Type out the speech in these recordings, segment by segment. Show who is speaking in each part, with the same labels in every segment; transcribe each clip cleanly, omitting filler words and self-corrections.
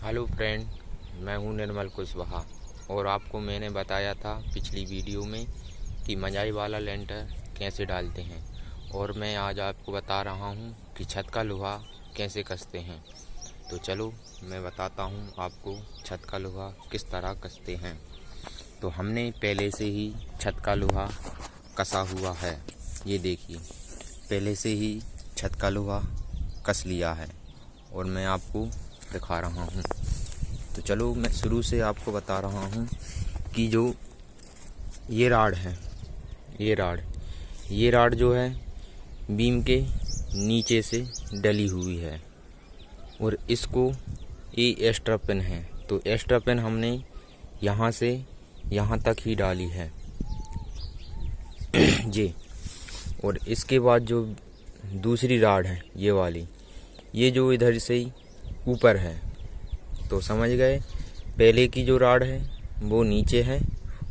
Speaker 1: Hello friend, मैं हूं निर्मल कुशवाहा और आपको मैंने बताया था पिछली वीडियो में कि मंजाई वाला लेंटर कैसे डालते हैं। और मैं आज आपको बता रहा हूं कि छत का लोहा कैसे कसते हैं। तो चलो मैं बताता हूं आपको छत का लोहा किस तरह कसते हैं। तो हमने पहले से ही छत का लोहा कसा हुआ है, ये देखिए, पहले से ही छत का लोहा कस लिया है और मैं आपको दिखा रहा हूँ। तो चलो मैं शुरू से आपको बता रहा हूँ कि जो ये राड है, ये राड जो है बीम के नीचे से डली हुई है और इसको ये एक्स्ट्रा पिन है। तो एक्स्ट्रा पिन हमने यहाँ से यहाँ तक ही डाली है जी। और इसके बाद जो दूसरी राड है ये वाली, ये जो इधर से ऊपर है, तो समझ गए। पहले की जो राड है वो नीचे है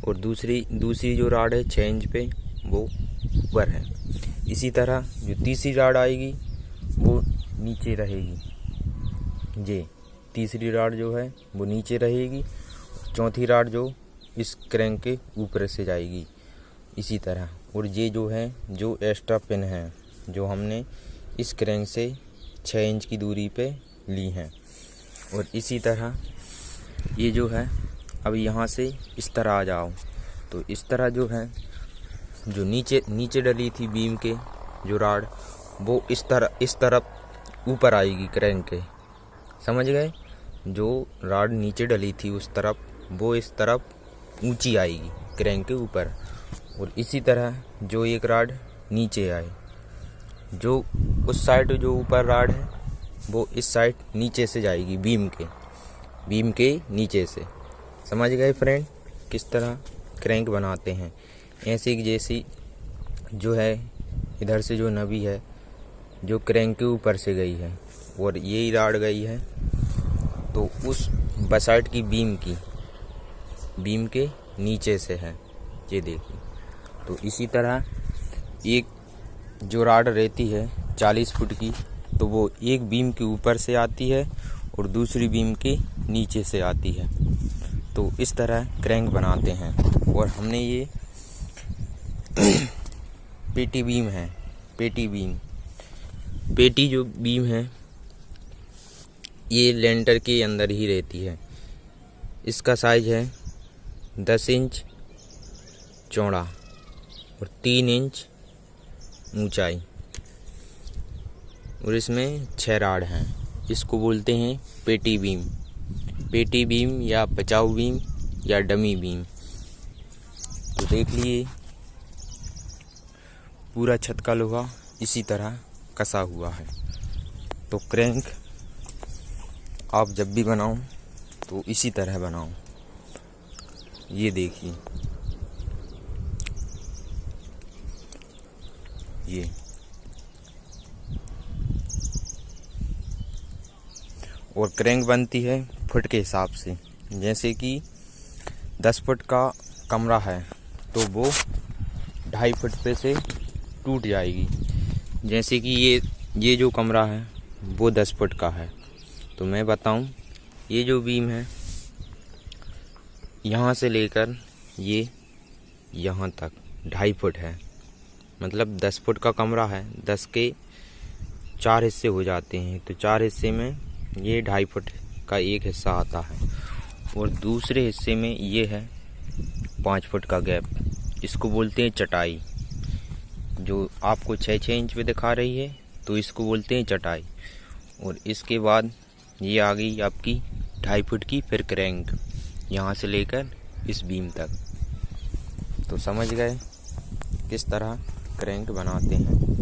Speaker 1: और दूसरी जो राड है 6 इंच पे वो ऊपर है। इसी तरह जो तीसरी राड आएगी वो नीचे रहेगी जी, तीसरी राड जो है वो नीचे रहेगी, चौथी राड जो इस क्रैंक के ऊपर से जाएगी इसी तरह। और ये जो है जो एक्स्ट्रा पिन है जो हमने इस क्रैंक से 6 इंच की दूरी पे ली हैं। और इसी तरह ये जो है, अब यहाँ से इस तरह आ जाओ तो इस तरह जो है जो नीचे डली थी बीम के जो राड, वो इस तरफ ऊपर आएगी क्रैंक के, समझ गए। जो राड नीचे डली थी उस तरफ, वो इस तरफ ऊंची आएगी क्रैंक के ऊपर। और इसी तरह जो एक राड नीचे आए, जो उस साइड जो ऊपर राड है वो इस साइड नीचे से जाएगी बीम के नीचे से। समझ गए फ्रेंड किस तरह क्रैंक बनाते हैं। ऐसे जैसी जो है इधर से जो नबी है जो क्रैंक के ऊपर से गई है और यही राड गई है तो उस बसाइट की बीम के नीचे से है, ये देखिए। तो इसी तरह एक जो राड रहती है 40 फुट की, तो वो एक बीम के ऊपर से आती है और दूसरी बीम के नीचे से आती है। तो इस तरह क्रैंक बनाते हैं। और हमने ये पेटी जो बीम है ये लेंटर के अंदर ही रहती है। इसका साइज है 10 इंच चौड़ा और 3 इंच ऊंचाई और इसमें 6 राड हैं। इसको बोलते हैं पेटी बीम या बचाव बीम या डमी बीम। तो देख लिए पूरा छत का लोहा इसी तरह कसा हुआ है। तो क्रैंक आप जब भी बनाओ तो इसी तरह बनाओ, ये देखिए ये। और क्रैंक बनती है फुट के हिसाब से, जैसे कि 10 फुट का कमरा है तो वो 2.5 फुट पे से टूट जाएगी। जैसे कि ये जो कमरा है वो 10 फुट का है, तो मैं बताऊं, ये जो बीम है यहाँ से लेकर ये यहाँ तक 2.5 फुट है। मतलब 10 फुट का कमरा है, 10 के 4 हिस्से हो जाते हैं, तो 4 हिस्से में ये 2.5 फुट का एक हिस्सा आता है और दूसरे हिस्से में ये है 5 फुट का गैप। इसको बोलते हैं चटाई। जो आपको 6 इंच पे दिखा रही है तो इसको बोलते हैं चटाई। और इसके बाद ये आ गई आपकी 2.5 फुट की फिर क्रैंक, यहाँ से लेकर इस बीम तक। तो समझ गए किस तरह क्रैंक बनाते हैं।